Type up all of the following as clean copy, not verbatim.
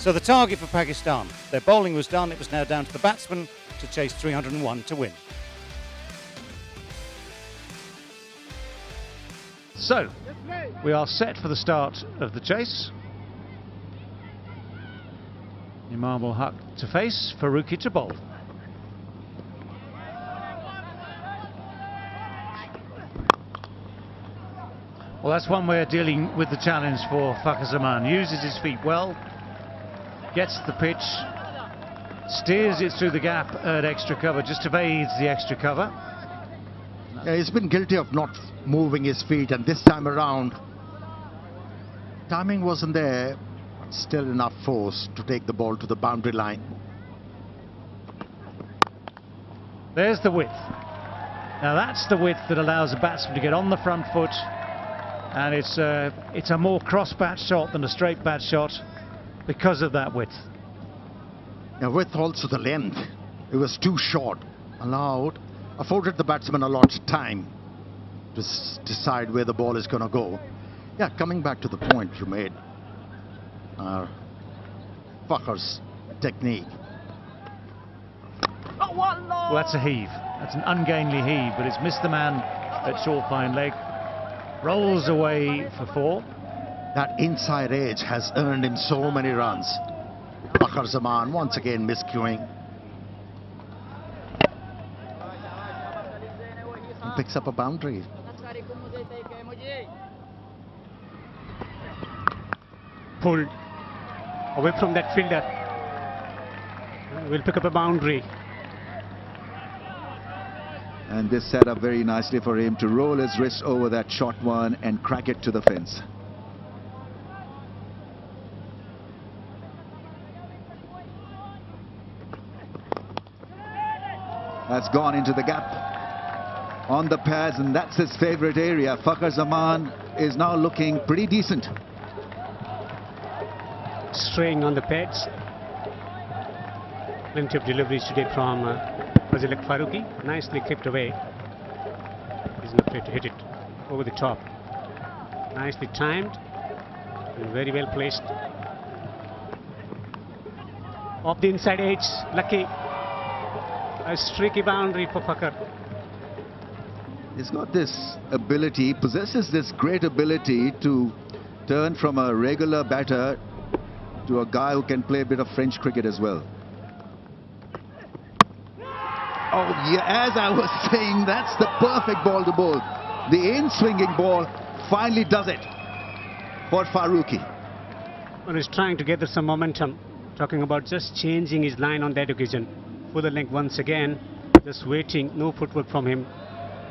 So the target for Pakistan, their bowling was done, it was now down to the batsmen to chase 301 to win. So, we are set for the start of the chase. Imam Ul Haq to face, Farooqi to bowl. Well, that's one way of dealing with the challenge for Babar Azam. Uses his feet well, gets the pitch, steers it through the gap at extra cover, just evades the extra cover. Yeah, he's been guilty of not moving his feet, and this time around, timing wasn't there, but still enough force to take the ball to the boundary line. There's the width. Now that's the width that allows a batsman to get on the front foot, and it's a more cross bat shot than a straight bat shot because of that width. Now with also the length, it was too short, afforded the batsman a lot of time to decide where the ball is going to go. Yeah, coming back to the point you made, Babar's technique. Well, that's a heave. That's an ungainly heave, but it's missed the man at short fine leg. Rolls away for 4. That inside edge has earned him so many runs. Babar Azam once again miscuing. He picks up a boundary. Pulled away from that fielder. Will pick up a boundary. And this set up very nicely for him to roll his wrist over that short one and crack it to the fence. That's gone into the gap on the pads, and that's his favorite area. Babar Azam is now looking pretty decent. Straying on the pads. Plenty of deliveries today from Farooqi. Nicely clipped away. He's not afraid to hit it over the top. Nicely timed and very well placed. Off the inside edge, lucky. A streaky boundary for Babar. He's got this ability, possesses this great ability to turn from a regular batter to a guy who can play a bit of French cricket as well. Oh yeah, as I was saying, that's the perfect ball to bowl. The in-swinging ball finally does it for Farooqi. Well, he's trying to gather some momentum. Talking about just changing his line on that occasion. Fuller length once again, just waiting, no footwork from him.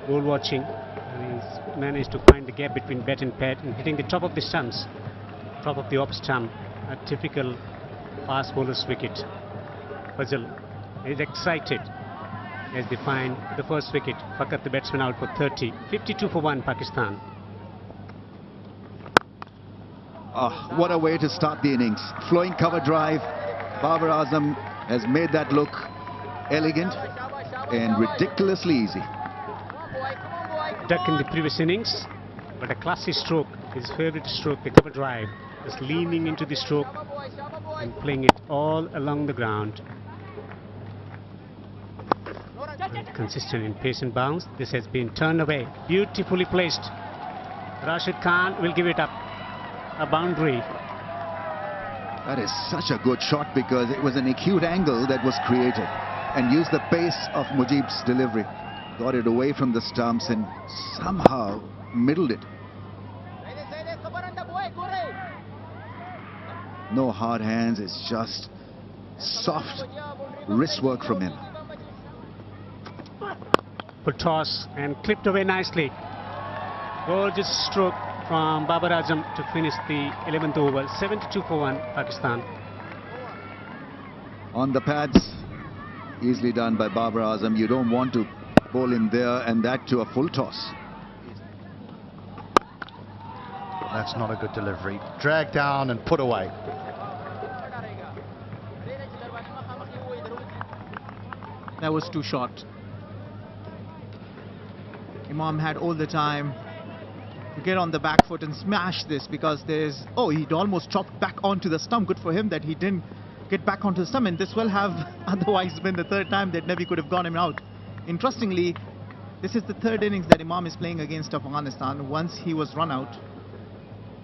Ball watching, and he's managed to find the gap between bat and pad and hitting the top of the stumps, top of the off stump, a typical fast bowler's wicket. Fazal is excited as they find the first wicket. Babar the batsman out for 30, 52 for 1 Pakistan. Oh, what a way to start the innings. Flowing cover drive. Babar Azam has made that look elegant and ridiculously easy. Duck in the previous innings, but a classy stroke, his favorite stroke, the cover drive, just leaning into the stroke and playing it all along the ground. And consistent in pace and bounce. This has been turned away, beautifully placed. Rashid Khan will give it up, a boundary. That is such a good shot because it was an acute angle that was created and used the pace of Mujib's delivery. Got it away from the stumps and somehow middled it. No hard hands, it's just soft wrist work from him. Full toss and clipped away nicely. Gorgeous stroke from Babar Azam to finish the 11th over. 72 for 1 Pakistan. On the pads, easily done by Babar Azam. You don't want to bowl him there, and that to a full toss. That's not a good delivery. Drag down and put away. That was too short. Imam had all the time to get on the back foot and smash this, because there's... Oh, he'd almost chopped back onto the stump. Good for him that he didn't get back onto the stump, and this will have otherwise been the third time that Nabi could have gone him out. Interestingly, this is the third innings that Imam is playing against Afghanistan. Once he was run out.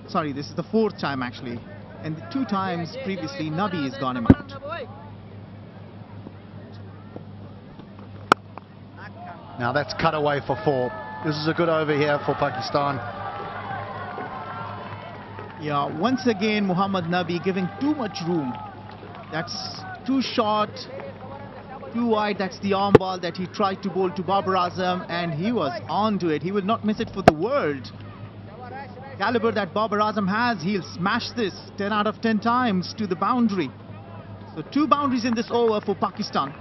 Sorry, this is the fourth time actually. And the 2 times previously, Nabi has gone him out. Now that's cut away for 4. This is a good over here for Pakistan. Yeah, once again, Muhammad Nabi giving too much room. That's too short, too wide. That's the arm ball that he tried to bowl to Babar Azam, and he was on to it. He will not miss it for the world. Caliber that Babar Azam has, he'll smash this 10 out of 10 times to the boundary. So 2 boundaries in this over for Pakistan.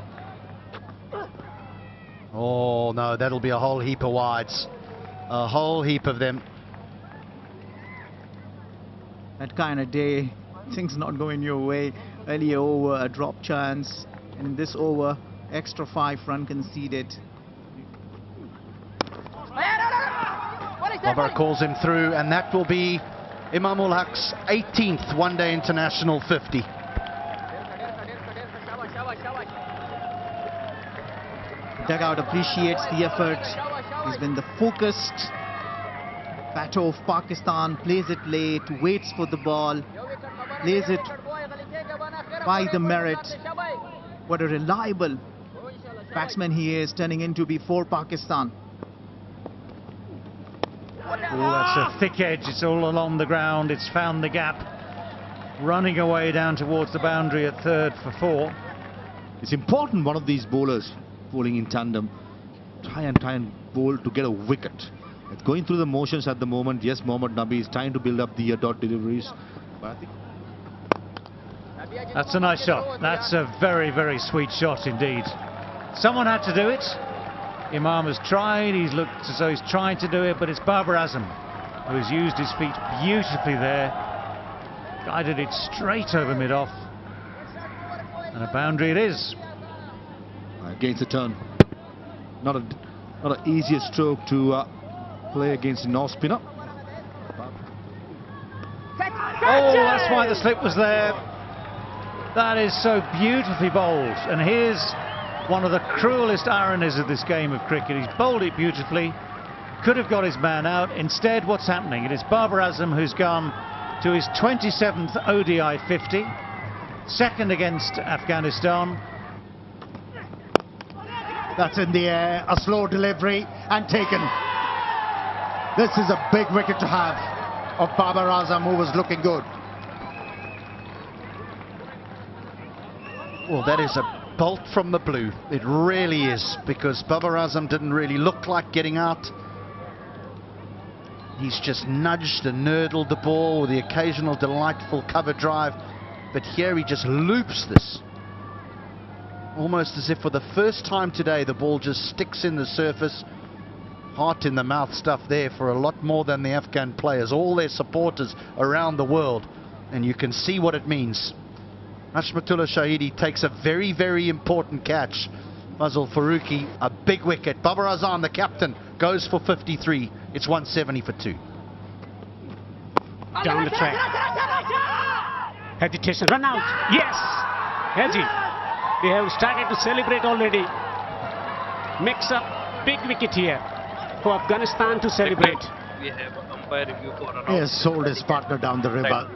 Oh no, that'll be a whole heap of wides. A whole heap of them. That kind of day, things not going your way. Earlier over, a drop chance. And in this over, extra 5 run conceded. Babar calls him through, and that will be Imam Ul Haq's 18th one-day international 50. Dugout appreciates the effort. He's been the focused batter of Pakistan. Plays it late, waits for the ball, plays it by the merit. What a reliable batsman he is, turning into be for Pakistan. Oh, that's a thick edge. It's all along the ground. It's found the gap. Running away down towards the boundary at third for 4. It's important, one of these bowlers bowling in tandem, try and bowl to get a wicket. It's going through the motions at the moment. Yes, Mohammad Nabi is trying to build up the dot deliveries, but I think that's a nice shot. That's a very, very sweet shot indeed. Someone had to do it. Imam has tried. He's looked as though he's trying to do it, but it's Babar Azam who has used his feet beautifully there. Guided it straight over mid-off. And a boundary it is. against the turn, not an easiest stroke to play against an off spinner. Oh, that's why the slip was there. That is so beautifully bowled. And here's one of the cruelest ironies of this game of cricket. He's bowled it beautifully, could have got his man out. Instead, what's happening? It is Babar Azam who's gone to his 27th ODI 50, second against Afghanistan. That's in the air, a slow delivery and taken. This is a big wicket to have of Babar Azam, who was looking good. Well, that is a bolt from the blue. It really is, because Babar Azam didn't really look like getting out. He's just nudged and nurdled the ball with the occasional delightful cover drive. But here he just loops this. Almost as if for the first time today the ball just sticks in the surface. Heart in the mouth stuff there for a lot more than the Afghan players, all their supporters around the world. And you can see what it means. Hashmatullah Shahidi takes a very, very important catch. Fazal Farooqi, a big wicket. Babar Azam, the captain, goes for 53. It's 170 for 2. Down the track. Hesitation, run out. Yes! Haji. They have started to celebrate already. Makes a big wicket here for Afghanistan to celebrate. We have umpire review for around. He has sold his partner down the river.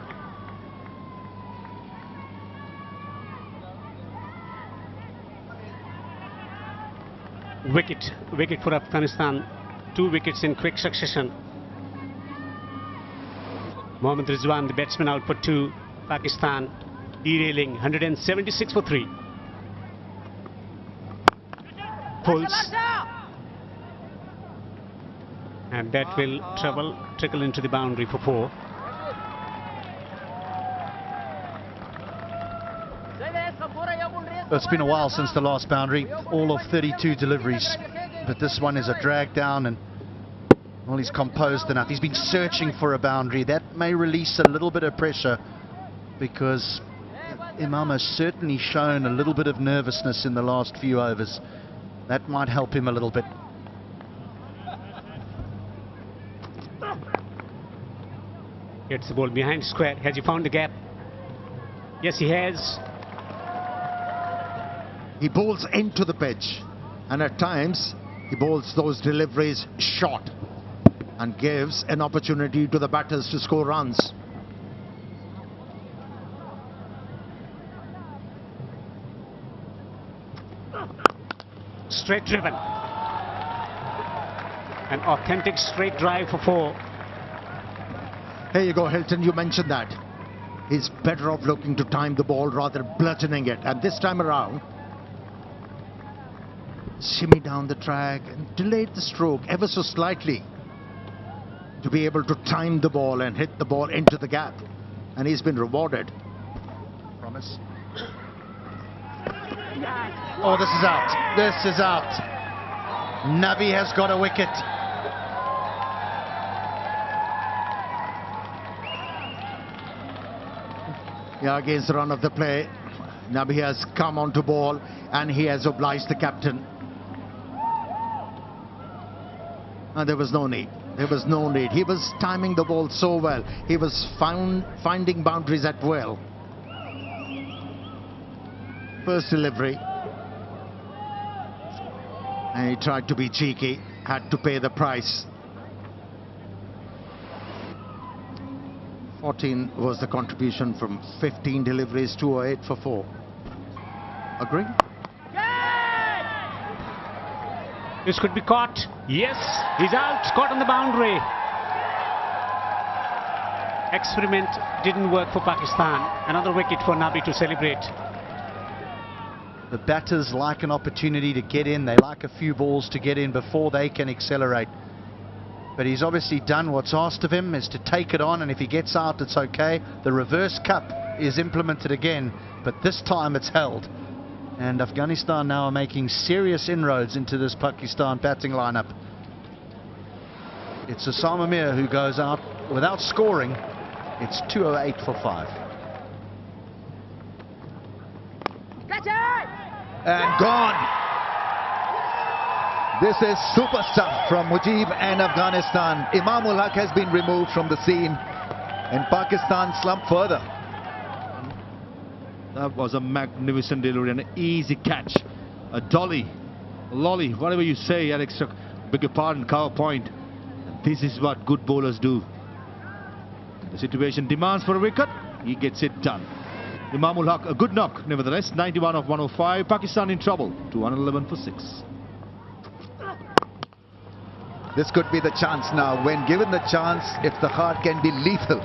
Wicket for Afghanistan. 2 wickets in quick succession. Mohammad Rizwan, the batsman, out for 2. Pakistan derailing, 176 for 3. Pulls. And that will trickle into the boundary for 4. It's been a while since the last boundary, all of 32 deliveries, but this one is a drag down, and well, he's composed enough. He's been searching for a boundary. That may release a little bit of pressure, because Imam has certainly shown a little bit of nervousness in the last few overs. That might help him a little bit. Gets the ball behind square. Has he found the gap? Yes, he has. He bowls into the pitch, and at times he bowls those deliveries short and gives an opportunity to the batters to score runs. Straight driven. An authentic straight drive for 4. Here you go, Hilton, you mentioned that. He's better off looking to time the ball rather than bludgeoning it. And this time around, shimmy down the track and delayed the stroke ever so slightly to be able to time the ball and hit the ball into the gap. And he's been rewarded. Promise. Oh, this is out. This is out. Nabi has got a wicket. Yeah, against the run of the play, Nabi has come onto ball and he has obliged the captain. And there was no need. There was no need. He was timing the ball so well. He was finding boundaries at will. First delivery. And he tried to be cheeky, had to pay the price. 14 was the contribution from 15 deliveries, 208 for 4. Agree? This could be caught. Yes, he's out. Caught on the boundary. Experiment didn't work for Pakistan. Another wicket for Nabi to celebrate. The batters like an opportunity to get in. They like a few balls to get in before they can accelerate. But he's obviously done what's asked of him, is to take it on, and if he gets out, it's okay. The reverse cup is implemented again, but this time it's held. And Afghanistan now are making serious inroads into this Pakistan batting lineup. It's Assam Amir who goes out without scoring. It's 208 for 5. And gone. This is super stuff from Mujib and Afghanistan. Imam Ul Haq has been removed from the scene and Pakistan slumped further. That was a magnificent delivery and an easy catch. A dolly, a lolly, whatever you say, Alex, beg your pardon, cover point. This is what good bowlers do. The situation demands for a wicket, he gets it done. Imam Ul Haq, a good knock, nevertheless, 91 of 105. Pakistan in trouble, 211 for 6. This could be the chance now. When given the chance, if the heart can be lethal.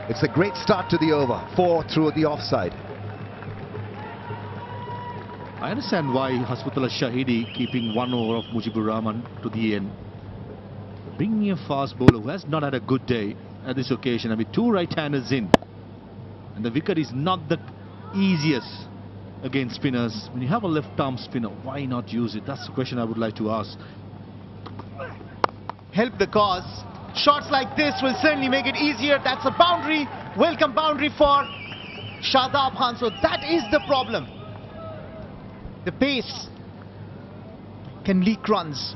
It's a great start to the over. 4 through the offside. I understand why Hasbutullah Shahidi keeping 1 over of Mujibur Rahman to the end. Bringing a fast bowler who has not had a good day at this occasion. I mean, 2 right-handers in. And the wicket is not the easiest against spinners. When you have a left-arm spinner, why not use it? That's the question I would like to ask. Help the cause. Shots like this will certainly make it easier. That's a boundary. Welcome boundary for Shadab Khan. So that is the problem. The pace can leak runs.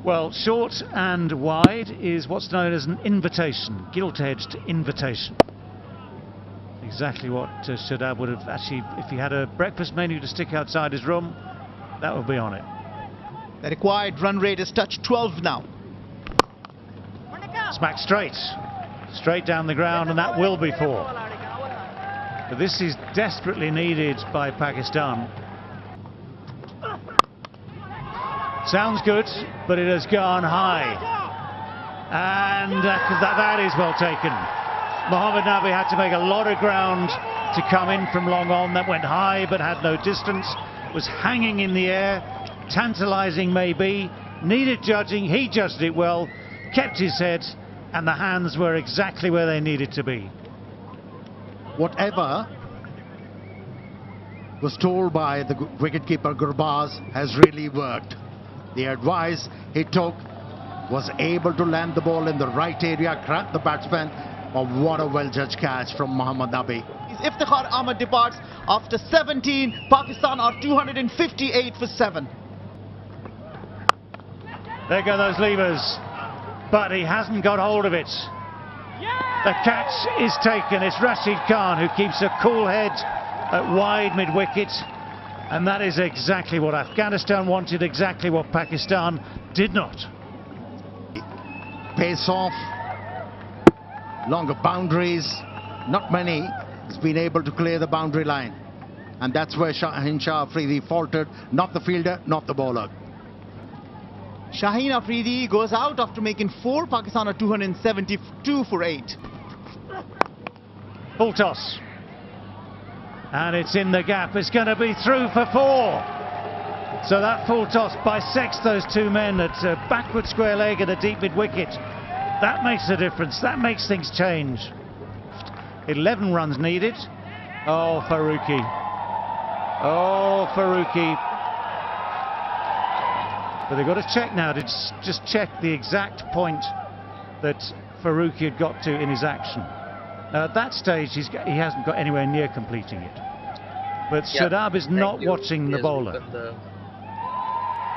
Well, short and wide is what's known as an invitation, gilt-edged invitation. Exactly what Shadab would have actually, if he had a breakfast menu to stick outside his room, that would be on it. The required run rate is touched 12 now. Smack straight down the ground, and that will be 4. But this is desperately needed by Pakistan. Sounds good, but it has gone high. And that is well taken. Mohammad Nabi had to make a lot of ground to come in from long on. That went high but had no distance. Was hanging in the air. Tantalising maybe. Needed judging. He judged it well. Kept his head. And the hands were exactly where they needed to be. Whatever was told by the wicketkeeper Gurbaz has really worked. The advice he took, was able to land the ball in the right area, grab the batsman. Oh, what a well-judged catch from Mohammad Nabi. Iftikhar Ahmed departs after 17. Pakistan are 258 for 7. There go those levers. But he hasn't got hold of it. The catch is taken. It's Rashid Khan who keeps a cool head at wide mid-wicket. And that is exactly what Afghanistan wanted, exactly what Pakistan did not. Pace off, longer boundaries, not many has been able to clear the boundary line. And that's where Shaheen Shah Afridi faltered, not the fielder, not the bowler. Shaheen Afridi goes out after making 4, Pakistan are 272 for 8. Full toss. And it's in the gap. It's going to be through for 4. So that full toss bisects those two men at backward square leg and a deep mid-wicket. That makes a difference. That makes things change. 11 runs needed. Oh, Farooqi. Oh, Farooqi. But they've got to check now to just check the exact point that Farooqi had got to in his action. At that stage, he hasn't got anywhere near completing it. But Shadab is not watching the bowler.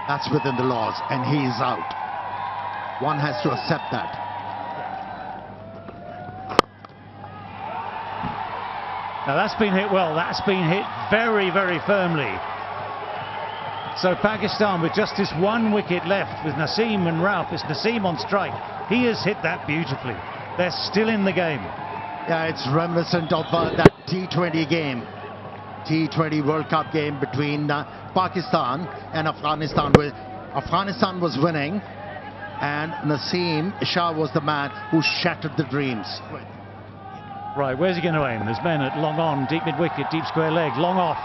That's within the laws, and he is out. One has to accept that. Now that's been hit well. That's been hit very, very firmly. So Pakistan with just this 1 wicket left with Naseem and Rauf. It's Naseem on strike. He has hit that beautifully. They're still in the game. Yeah, it's reminiscent of that T20 game, T20 World Cup game between Pakistan and Afghanistan, where Afghanistan was winning and Naseem Shah was the man who shattered the dreams. Right, where's he going to aim? There's men at long on, deep mid-wicket, deep square leg, long off.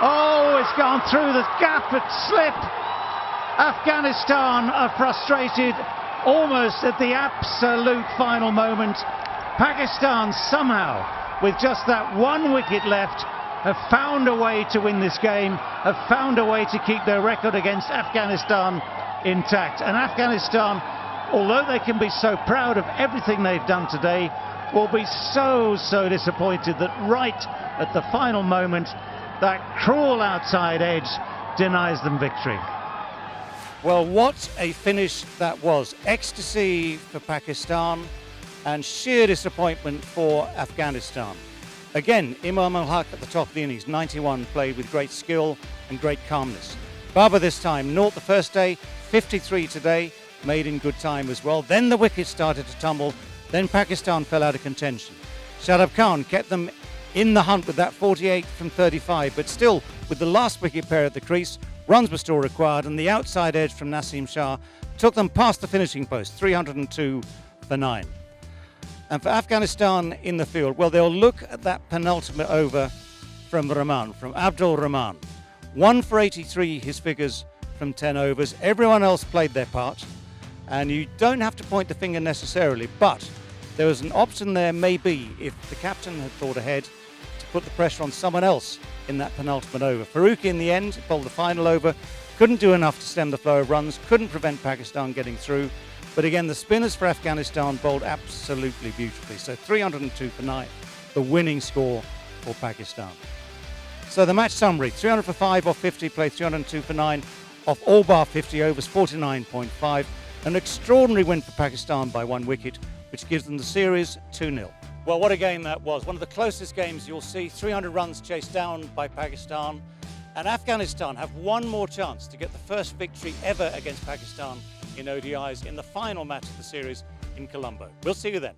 Oh, it's gone through the gap at slip. Afghanistan are frustrated almost at the absolute final moment. Pakistan somehow, with just that 1 wicket left, have found a way to win this game, have found a way to keep their record against Afghanistan intact. And Afghanistan, although they can be so proud of everything they've done today, will be so disappointed that right at the final moment, that cruel outside edge denies them victory. Well, what a finish that was. Ecstasy for Pakistan and sheer disappointment for Afghanistan. Again, Imam Ul Haq at the top of the innings, 91, played with great skill and great calmness. Babar this time, 0 the first day, 53 today, made in good time as well. Then the wickets started to tumble, then Pakistan fell out of contention. Shadab Khan kept them in the hunt with that 48 from 35, but still, with the last wicket pair at the crease, runs were still required, and the outside edge from Naseem Shah took them past the finishing post, 302 for 9. And for Afghanistan in the field, well, they'll look at that penultimate over from Rahman, from Abdul Rahman. 1 for 83, his figures from 10 overs. Everyone else played their part, and you don't have to point the finger necessarily, but there was an option there, maybe, if the captain had thought ahead, to put the pressure on someone else in that penultimate over. Farooqi in the end bowled the final over, couldn't do enough to stem the flow of runs, couldn't prevent Pakistan getting through. But again, the spinners for Afghanistan bowled absolutely beautifully. So 302 for 9, the winning score for Pakistan. So the match summary, 300 for 5 off 50, played 302 for 9 off all bar 50 overs, 49.5. An extraordinary win for Pakistan by 1 wicket, which gives them the series 2-0. Well, what a game that was. One of the closest games you'll see. 300 runs chased down by Pakistan. And Afghanistan have one more chance to get the first victory ever against Pakistan in ODIs in the final match of the series in Colombo. We'll see you then.